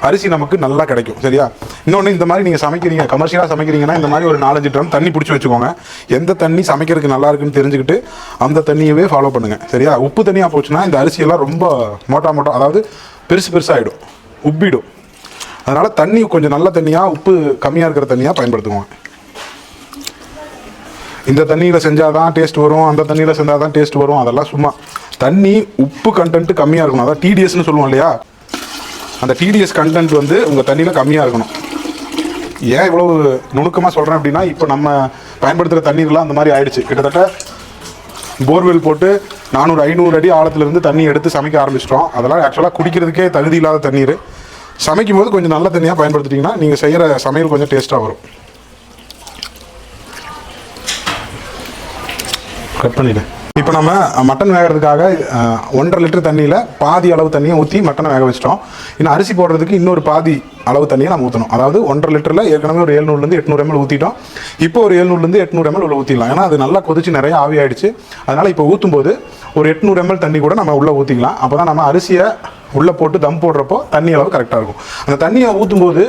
அரிசி நமக்கு நல்லா கிடைக்கும். சரியா, இன்னொன்று, இந்த மாதிரி நீங்கள் சமைக்கிறீங்க, கமர்ஷியலாக சமைக்கிறீங்கன்னா இந்த மாதிரி ஒரு 4-5 ட்ரம் தண்ணி பிடிச்சி வச்சுக்கோங்க. எந்த தண்ணி சமைக்கிறதுக்கு நல்லா இருக்குன்னு தெரிஞ்சுக்கிட்டு அந்த தண்ணியவே ஃபாலோ பண்ணுங்கள். சரியா, உப்பு தண்ணியாக போச்சுன்னா இந்த அரிசியெல்லாம் ரொம்ப மோட்டா அதாவது பெருசாகிடும், உப்பிடும். அதனால் தண்ணி கொஞ்சம் நல்ல தண்ணியாக, உப்பு கம்மியாக இருக்கிற தண்ணியாக பயன்படுத்துவோம். இந்த தண்ணியில் செஞ்சால் தான் டேஸ்ட் வரும், அந்த தண்ணியில் செஞ்சால் தான் டேஸ்ட் வரும், அதெல்லாம் சும்மா. தண்ணி உப்பு கண்டென்ட் கம்மியாக இருக்கணும். அதான் டிடிஎஸ்ன்னு சொல்லுவோம் இல்லையா, அந்த டிடிஎஸ் கண்டென்ட் வந்து உங்கள் தண்ணியில் கம்மியாக இருக்கணும். ஏன் இவ்வளோ நுணுக்கமாக சொல்கிறேன் அப்படின்னா, இப்போ நம்ம பயன்படுத்துகிற தண்ணீர்லாம் அந்த மாதிரி ஆயிடுச்சு. கிட்டத்தட்ட போர்வெல் போட்டு 400-500 அடி ஆழத்துலேருந்து தண்ணி எடுத்து சமைக்க ஆரம்பிச்சிட்டோம். அதெல்லாம் ஆக்சுவலாக குடிக்கிறதுக்கே தகுதி இல்லாத தண்ணீர். சமைக்கும் போது கொஞ்சம் நல்ல தண்ணியாக பயன்படுத்திட்டிங்கன்னா நீங்கள் செய்கிற சமையல் கொஞ்சம் டேஸ்ட்டாக வரும். கட் பண்ணிவிடு. இப்போ நம்ம மட்டன் வேகிறதுக்காக 1.5 லிட்டர் தண்ணியில் பாதி அளவு தண்ணியை ஊற்றி மட்டனை வேக வச்சிட்டோம். இன்னும் அரிசி போடுறதுக்கு இன்னொரு பாதி அளவு தண்ணியை நம்ம ஊற்றணும். அதாவது 1.5 லிட்டரில் ஏற்கனவே ஒரு 700 800 ml ஊற்றிட்டோம். இப்போ ஒரு 700 800 ml உள்ள ஊற்றிடலாம். ஏன்னா அது நல்லா கொதிச்சு நிறைய ஆவி ஆகிடுச்சு. அதனால் இப்போ ஊற்றும் போது ஒரு 800 ml தண்ணி கூட நம்ம உள்ளே ஊற்றிக்கலாம். அப்போ தான் நம்ம அரிசியை உள்ளே போட்டு தம் போடுறப்போ தண்ணி அளவு கரெக்டாக இருக்கும். அந்த தண்ணியை ஊற்றும் போது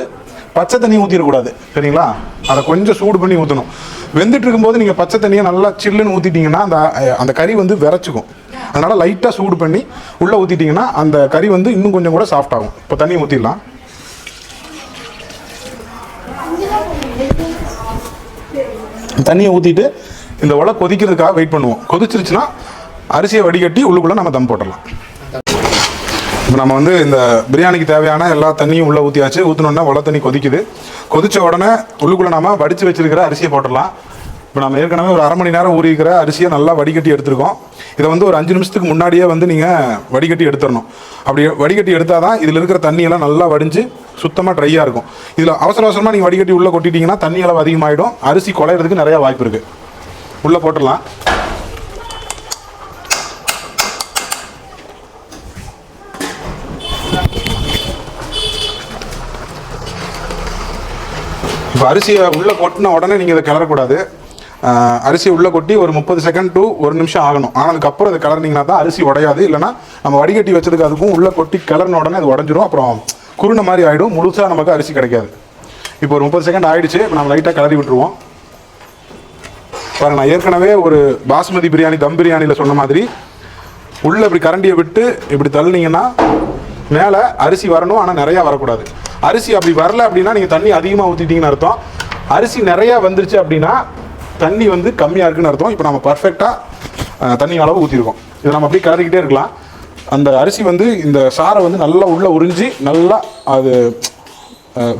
பச்சை தண்ணி ஊற்றிடக்கூடாது, சரிங்களா? அதை கொஞ்சம் சூடு பண்ணி ஊற்றணும். வெந்துட்டு இருக்கும்போது நீங்கள் பச்சை தண்ணியை நல்லா சில்லுன்னு ஊற்றிட்டிங்கன்னா அந்த கறி வந்து விரைச்சிக்கும். அதனால் லைட்டாக சூடு பண்ணி உள்ளே ஊற்றிட்டிங்கன்னா அந்த கறி வந்து இன்னும் கொஞ்சம் கூட சாஃப்ட் ஆகும். இப்போ தண்ணி ஊற்றிடலாம். தண்ணியை ஊற்றிட்டு இந்த உலை கொதிக்கிறதுக்காக வெயிட் பண்ணுவோம். கொதிச்சிருச்சுன்னா அரிசியை வடிகட்டி உள்ளுக்குள்ளே நம்ம தம் போட்டுடலாம். இப்போ நம்ம வந்து இந்த பிரியாணிக்கு தேவையான எல்லா தண்ணியும் உள்ளே ஊற்றியாச்சு. ஊற்றினோன்னா உலை தண்ணி கொதிக்குது. கொதித்த உடனே உள்ளுக்குள்ளே நம்ம வடித்து வச்சிருக்கிற அரிசியை போட்டுடலாம். இப்போ நம்ம ஏற்கனவே ஒரு 1/2 மணி நேரம் ஊறிக்கிற அரிசியை நல்லா வடிகட்டி எடுத்துருக்கோம். இதை வந்து ஒரு 5 நிமிஷத்துக்கு முன்னாடியே வந்து நீங்கள் வடிகட்டி எடுத்துடணும். அப்படி வடிகட்டி எடுத்தால் தான் இதில் இருக்கிற தண்ணியெல்லாம் நல்லா வடிஞ்சு சுத்தமாக ட்ரையாக இருக்கும். இதில் அவசரமாக நீங்கள் வடிகட்டி உள்ளே கொட்டிட்டிங்கன்னா தண்ணி அளவு அதிகமாகிடும். அரிசி குழையிறதுக்கு நிறையா வாய்ப்பு இருக்குது. உள்ளே போட்டுடலாம். இப்போ அரிசியை உள்ளே கொட்டின உடனே நீங்கள் இதை கிளறக்கூடாது. அரிசியை உள்ளே கொட்டி ஒரு 30 செகண்ட் to 1 நிமிஷம் ஆகணும். ஆனதுக்கப்புறம் அதை கிளறினீங்கன்னா தான் அரிசி உடையாது. இல்லைனா நம்ம வடிகட்டி வச்சதுக்கு அதுக்கும் உள்ளே கொட்டி கிளறின உடனே அது உடஞ்சிரும். அப்புறம் குருணை மாதிரி ஆகிடும். முழுசாக நமக்கு அரிசி கிடைக்காது. இப்போ ஒரு 30 செகண்ட் ஆகிடுச்சு. இப்போ நம்ம லைட்டாக கிளறி விட்டுருவோம். பாருங்கள், நான் ஏற்கனவே ஒரு பாஸ்மதி பிரியாணி தம் பிரியாணியில் சொன்ன மாதிரி உள்ளே இப்படி கரண்டியை விட்டு இப்படி தள்ளினீங்கன்னா மேலே அரிசி வரணும், ஆனால் நிறையா வரக்கூடாது. அரிசி அப்படி வரல அப்படின்னா நீங்கள் தண்ணி அதிகமாக ஊற்றிட்டீங்கன்னு அர்த்தம். அரிசி நிறையா வந்துருச்சு அப்படின்னா தண்ணி வந்து கம்மியாக இருக்குன்னு அர்த்தம். இப்போ நம்ம பர்ஃபெக்டாக தண்ணி அளவு ஊற்றிருக்கோம். இதை நம்ம அப்படியே கிளறிக்கிட்டே இருக்கலாம். அந்த அரிசி வந்து இந்த சாரை வந்து நல்லா உள்ளே உறிஞ்சி நல்லா அது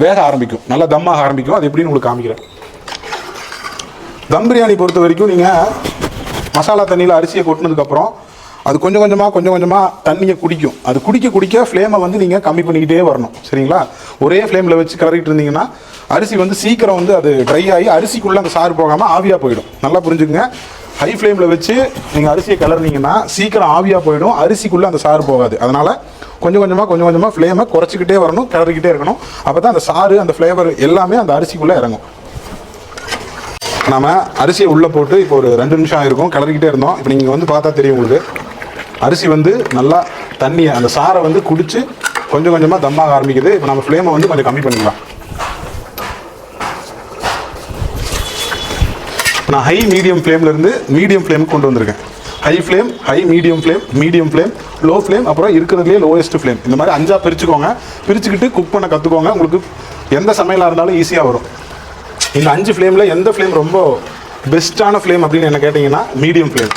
வேக ஆரம்பிக்கும், நல்லா தம்மாக ஆரம்பிக்கும். அது எப்படின்னு உங்களுக்கு காமிக்கிறேன். தம் பிரியாணி பொறுத்த வரைக்கும் நீங்கள் மசாலா தண்ணியில் அரிசியை கொட்டினதுக்கப்புறம் அது கொஞ்சம் கொஞ்சமாக தண்ணியை குடிக்கும். அது குடிக்க ஃப்ளேமை வந்து நீங்கள் கம்மி பண்ணிக்கிட்டே வரணும், சரிங்களா? ஒரே ஃப்ளேமில் வச்சு கிளறிட்டு இருந்தீங்கன்னா அரிசி வந்து சீக்கிரம் வந்து அது ட்ரை ஆகி அரிசிக்குள்ளே அந்த சாறு போகாமல் ஆவியாக போயிடும். நல்லா புரிஞ்சுக்குங்க. ஹை ஃப்ளேமில் வச்சு நீங்கள் அரிசியை கிளறினீங்கன்னா சீக்கிரம் ஆவியாக போயிடும், அரிசிக்குள்ளே அந்த சாறு போகாது. அதனால் கொஞ்சம் கொஞ்சமாக ஃப்ளேமை குறைச்சிக்கிட்டே வரணும், கிளறிக்கிட்டே இருக்கணும். அப்போ தான் அந்த சாறு அந்த ஃப்ளேவர் எல்லாமே அந்த அரிசிக்குள்ளே இறங்கும். நம்ம அரிசியை உள்ளே போட்டு இப்போ ஒரு 2 நிமிஷம் ஆகிருக்கும், கிளறிக்கிட்டே இருந்தோம். இப்போ நீங்கள் வந்து பார்த்தா தெரியும் உங்களுக்கு அரிசி வந்து நல்லா தண்ணியை அந்த சாரை வந்து குடித்து கொஞ்சம் கொஞ்சமாக தம்மாக ஆரம்பிக்குது. இப்போ நம்ம ஃப்ளேமை வந்து கொஞ்சம் கம்மி பண்ணிக்கலாம். நான் ஹை மீடியம் ஃப்ளேம்லேருந்து மீடியம் ஃப்ளேமுக்கு கொண்டு வந்திருக்கேன். High flame, high medium flame, low flame, அப்புறம் இருக்கிறதுலே லோயஸ்ட் ஃப்ளேம். இந்த மாதிரி 5ஆக பிரிச்சுக்கோங்க. பிரிச்சுக்கிட்டு குக் பண்ண கற்றுக்கோங்க. உங்களுக்கு எந்த சமையலாக இருந்தாலும் ஈஸியாக வரும். இந்த 5 ஃப்ளேமில் எந்த ஃப்ளேம் ரொம்ப பெஸ்ட்டான ஃப்ளேம் அப்படின்னு என்ன கேட்டிங்கன்னா மீடியம் ஃப்ளேம்.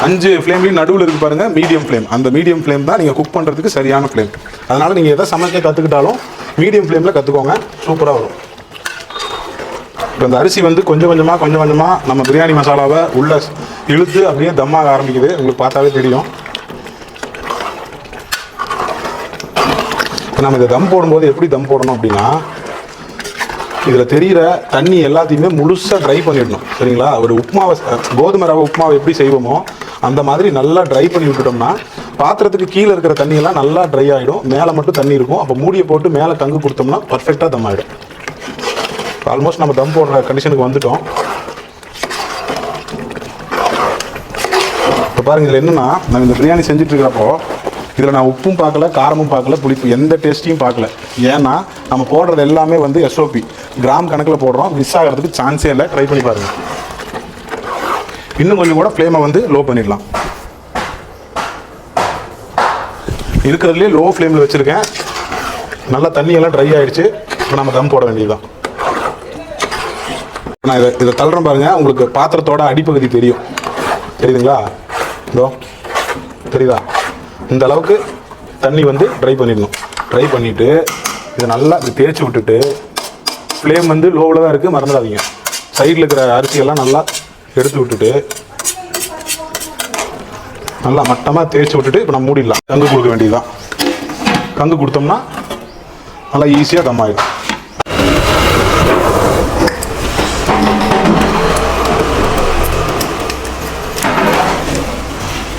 5 ஃப்ளேம்லேயும் நடுவில் இருக்குது பாருங்கள் மீடியம் ஃப்ளேம். அந்த மீடியம் ஃப்ளேம் தான் நீங்கள் குக் பண்ணுறதுக்கு சரியான ஃப்ளேம். அதனால் நீங்கள் எதை சமைக்க கற்றுக்கிட்டாலும் மீடியம் ஃப்ளேமில் கற்றுக்கோங்க, சூப்பராக வரும். இப்போ இந்த அரிசி வந்து கொஞ்சம் கொஞ்சமாக நம்ம பிரியாணி மசாலாவை உள்ளே இழுத்து அப்படியே தம்மாக ஆரம்பிக்குது. உங்களுக்கு பார்த்தாவே தெரியும். இப்போ நம்ம இதை தம் போடும்போது எப்படி தம் போடணும் அப்படின்னா இதில் தெரிகிற தண்ணி எல்லாத்தையுமே முழுசாக ட்ரை பண்ணிடணும், சரிங்களா? ஒரு உப்புமாவை கோதுமை ரவை உப்புமாவை எப்படி செய்வோமோ அந்த மாதிரி நல்லா ட்ரை பண்ணி விட்டுட்டோம்னா பாத்திரத்துக்கு கீழே இருக்கிற தண்ணியெல்லாம் நல்லா ட்ரை ஆகிடும். மேலே மட்டும் தண்ணி இருக்கும். அப்போ மூடியை போட்டு மேலே தங்கு கொடுத்தோம்னா பர்ஃபெக்டாக தம் ஆகிடும். ஆல்மோஸ்ட் நம்ம தம் போடுற கண்டிஷனுக்கு வந்துட்டோம். இப்போ பாருங்கள், இதில் என்னென்னா நம்ம இந்த பிரியாணி செஞ்சுட்டு இருக்கிறப்போ இதில் நான் உப்பும் பார்க்கல, காரமும் பார்க்கல, புளிப்பு எந்த டேஸ்ட்டையும் பார்க்கல. ஏன்னா நம்ம போடுறது எல்லாமே வந்து SOP கிராம் கணக்கில் போடுறோம். மிஸ் ஆகிறதுக்கு சான்ஸே இல்லை. ட்ரை பண்ணி பாருங்கள். இன்னும் கொஞ்சம் கூட ஃப்ளேமை வந்து லோ பண்ணிடலாம். இருக்கிறதுலே லோ ஃப்ளேமில் வச்சுருக்கேன். நல்லா தண்ணியெல்லாம் ட்ரை ஆகிடுச்சு. இப்போ நம்ம தம் போட வேண்டியதுதான். நான் இதை தள்ளுறேன் பாருங்கள். உங்களுக்கு பாத்திரத்தோட அடிப்பகுதி தெரியும், தெரியுதுங்களா? இதோ தெரியுதா? இந்த அளவுக்கு தண்ணி வந்து ட்ரை பண்ணிடணும். ட்ரை பண்ணிவிட்டு இதை நல்லா இது தேய்ச்சி விட்டுட்டு ஃப்ளேம் வந்து லோவில் தான் இருக்குது, மறந்துடாதீங்க. சைடில் இருக்கிற அரிசியெல்லாம் நல்லா எடுத்து விட்டுட்டு நல்லா மட்டமாக தேய்ச்சி விட்டுட்டு இப்போ நம்ம மூடிடலாம். கங்கு கொடுக்க வேண்டியதுதான். கங்கு கொடுத்தோம்னா நல்லா ஈஸியாக தம் ஆகிடும்.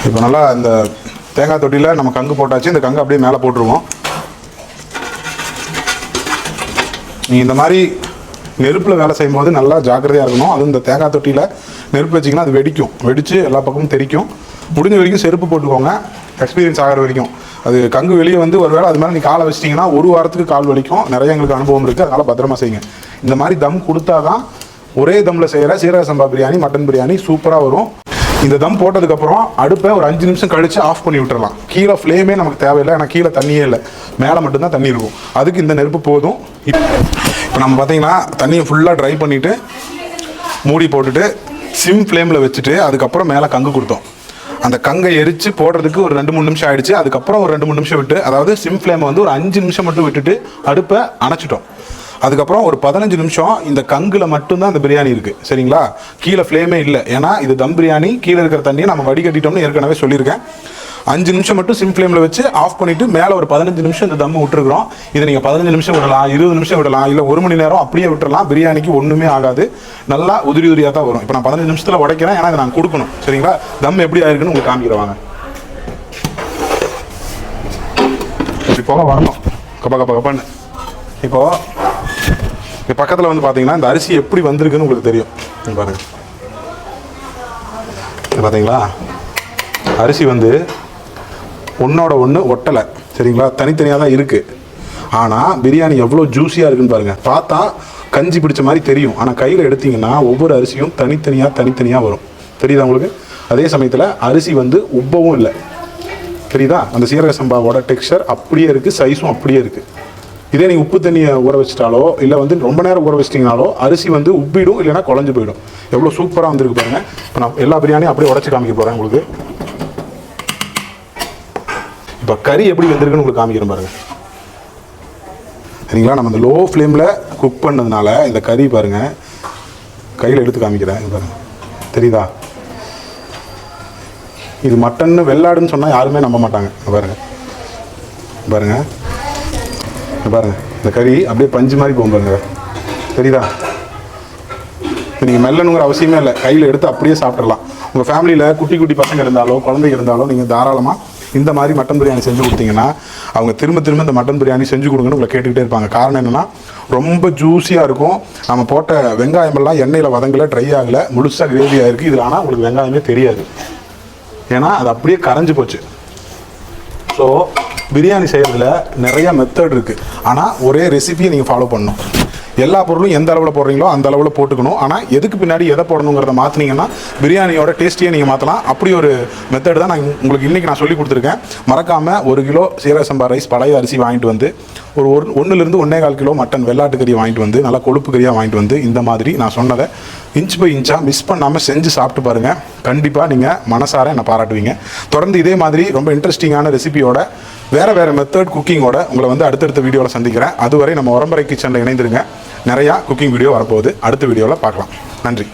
இப்போ நல்லா இந்த தேங்காய் தொட்டியில் நம்ம கங்கு போட்டாச்சு. இந்த கங்கு அப்படியே மேலே போட்டுருவோம். நீங்கள் இந்த மாதிரி நெருப்பில் வேலை செய்யும்போது நல்லா ஜாக்கிரதையாக இருக்கணும். அதுவும் இந்த தேங்காய் தொட்டியில் நெருப்பு வச்சிங்கன்னா அது வெடித்து எல்லா பக்கமும் தெரிக்கும். முடிஞ்ச வரைக்கும் செருப்பு போட்டுக்கோங்க, எக்ஸ்பீரியன்ஸ் ஆகிற வரைக்கும். அது கங்கு வெளியே வந்து ஒரு வேளை அது மாதிரி நீங்கள் காலை வச்சிட்டிங்கன்னா ஒரு வாரத்துக்கு கால் வலிக்கும். நிறைய எங்களுக்கு அனுபவம் இருக்குது. அதனால் பத்திரமா செய்யுங்க. இந்த மாதிரி தம் கொடுத்தா தான் ஒரே தம்மில் செய்கிற சீரக சம்பா பிரியாணி, மட்டன் பிரியாணி சூப்பராக வரும். இந்த தம் போட்டதுக்கப்புறம் அடுப்பை ஒரு 5 நிமிஷம் கழித்து ஆஃப் பண்ணி விட்டுறலாம். கீழே ஃப்ளேமே நமக்கு தேவையில்லை, ஏன்னா கீழே தண்ணியே இல்லை, மேலே மட்டும்தான் தண்ணி இருக்கும். அதுக்கு இந்த நெருப்பு போதும். இப்போ நம்ம பார்த்தீங்கன்னா தண்ணியை ஃபுல்லாக ட்ரை பண்ணிவிட்டு மூடி போட்டுட்டு சிம் ஃப்ளேமில் வச்சுட்டு அதுக்கப்புறம் மேலே கங்கு கொடுத்தோம். அந்த கங்கை எரித்து போடுறதுக்கு ஒரு 2-3 நிமிஷம் ஆகிடுச்சு. அதுக்கப்புறம் ஒரு 2-3 நிமிஷம் விட்டு, அதாவது சிம் ஃப்ளேமை வந்து ஒரு 5 நிமிஷம் மட்டும் விட்டுட்டு அடுப்பை அணைச்சிட்டோம். அதுக்கப்புறம் ஒரு 15 நிமிஷம் இந்த கங்குல மட்டும்தான் அந்த பிரியாணி இருக்குது. சரிங்களா? கீழே ஃப்ளேமே இல்லை, ஏன்னா இது தம் பிரியாணி. கீழே இருக்கிற தண்ணியை நம்ம வடிகட்டிட்டோம்னு ஏற்கனவே சொல்லியிருக்கேன். 5 நிமிஷம் மட்டும் சிம் ஃப்ளேமில் வச்சு ஆஃப் பண்ணிவிட்டு மேலே ஒரு 15 நிமிஷம் இந்த தம்மை விட்டுருக்குறோம். இதை நீங்கள் 15 நிமிஷம் விடலாம், 20 நிமிஷம் விடலாம், இல்லை 1 மணி நேரம் அப்படியே விட்டுறலாம். பிரியாணிக்கு ஒன்றுமே ஆகாது, நல்லா உதிரியாக தான் வரும். இப்போ நான் 15 நிமிஷத்தில் உடைக்கிறேன், ஏன்னா இதை நான் கொடுக்கணும். சரிங்களா? தம் எப்படி ஆயிருக்குன்னு உங்களுக்கு காமிக்கிறவாங்க. இப்படி போக வரணும் கப்பான்னு. இப்போது இப்போ பக்கத்தில் வந்து பார்த்தீங்கன்னா இந்த அரிசி எப்படி வந்திருக்குன்னு உங்களுக்கு தெரியும். பாருங்கள், பார்த்தீங்களா? அரிசி வந்து ஒன்றோட ஒன்று ஒட்டலை. சரிங்களா? தனித்தனியாக தான் இருக்குது. ஆனால் பிரியாணி எவ்வளோ ஜூஸியாக இருக்குன்னு பாருங்கள். பார்த்தா கஞ்சி பிடிச்ச மாதிரி தெரியும், ஆனால் கையில் எடுத்திங்கன்னா ஒவ்வொரு அரிசியும் தனித்தனியாக வரும். தெரியுதா உங்களுக்கு? அதே சமயத்தில் அரிசி வந்து உப்பவும் இல்லை. தெரியுதா? அந்த சீரக சம்பாவோட டெக்ஸ்சர் அப்படியே இருக்குது, சைஸும் அப்படியே இருக்குது. இதே நீங்கள் உப்பு தண்ணியை ஊற வச்சிட்டாலோ இல்லை வந்து ரொம்ப நேரம் ஊற வச்சிட்டிங்கனாலோ அரிசி வந்து உப்பிடும், இல்லைனா குழஞ்சு போயிடும். எவ்வளோ சூப்பராக வந்துருக்கு பாருங்கள். இப்போ நான் எல்லா பிரியாணியும் அப்படியே உடச்சி காமிக்க போகிறேன் உங்களுக்கு. இப்போ கறி எப்படி வெந்திருக்குன்னு உங்களுக்கு காமிக்கிறேன் பாருங்கள். சரிங்களா? நம்ம இந்த லோ ஃப்ளேமில் குக் பண்ணதுனால இந்த கறி பாருங்கள், கையில் எடுத்து காமிக்கிறேன் பாருங்கள். தெரியுதா? இது மட்டன்னு வெள்ளாடுன்னு சொன்னால் யாருமே நம்ப மாட்டாங்க. பாருங்கள் பாருங்கள் பாருங்கள், இந்த கறி அப்படியே பஞ்சு மாதிரி போகும் பாருங்க. தெரியுதா? நீங்கள் மெல்லணுங்கிற அவசியமே இல்லை, கையில் எடுத்து அப்படியே சாப்பிட்றலாம். உங்கள் ஃபேமிலியில் குட்டி பசங்க இருந்தாலோ குழந்தைங்க இருந்தாலோ நீங்கள் தாராளமாக இந்த மாதிரி மட்டன் பிரியாணி செஞ்சு கொடுத்தீங்கன்னா அவங்க திரும்ப இந்த மட்டன் பிரியாணி செஞ்சு கொடுங்கன்னு உங்களை கேட்டுக்கிட்டே இருப்பாங்க. காரணம் என்னென்னா ரொம்ப ஜூஸியாக இருக்கும். நம்ம போட்ட வெங்காயமெல்லாம் எண்ணெயில் வதங்கலை, ட்ரை ஆகலை, முழுசாக கிரேவியாக இருக்குது. இதில் ஆனால் உங்களுக்கு வெங்காயமே தெரியாது, ஏன்னா அது அப்படியே கரைஞ்சி போச்சு. ஸோ பிரியாணி செய்கிறதுல நிறையா மெத்தட் இருக்குது. ஆனால் ஒரே ரெசிபியை நீங்கள் ஃபாலோ பண்ணணும். எல்லா பொருளும் எந்த அளவில் போடுறீங்களோ அந்த அளவில் போட்டுக்கணும். ஆனால் எதுக்கு பின்னாடி எதை போடணுங்கிறத மாற்றினீங்கன்னா பிரியாணியோட டேஸ்ட்டியை நீங்கள் மாற்றலாம். அப்படி ஒரு மெத்தட் தான் நான் உங்களுக்கு இன்றைக்கி நான் சொல்லி கொடுத்துருக்கேன். மறக்காமல் 1 கிலோ சீரக சம்பா ரைஸ் பழைய அரிசி வாங்கிட்டு வந்து ஒரு 1-1.25 கிலோ மட்டன் வெள்ளாட்டு கறி வாங்கிட்டு வந்து நல்லா கொழுப்பு கறியாக வாங்கிட்டு வந்து இந்த மாதிரி நான் சொன்னதை இன்ச் பை இன்ச்சாக மிஸ் பண்ணாமல் செஞ்சு சாப்பிட்டு பாருங்கள். கண்டிப்பாக நீங்கள் மனசார என்னை பாராட்டுவீங்க. தொடர்ந்து இதே மாதிரி ரொம்ப இன்ட்ரெஸ்டிங்கான ரெசிபியோட வேறு மெத்தட் குக்கிங்கோட உங்களை வந்து அடுத்தடுத்த வீடியோவில் சந்திக்கிறேன். அதுவரை நம்ம உரம்பரை கிச்சனில் இணைந்திருங்க. நிறையா குக்கிங் வீடியோ வரப்போகுது. அடுத்த வீடியோவில் பார்க்கலாம். நன்றி.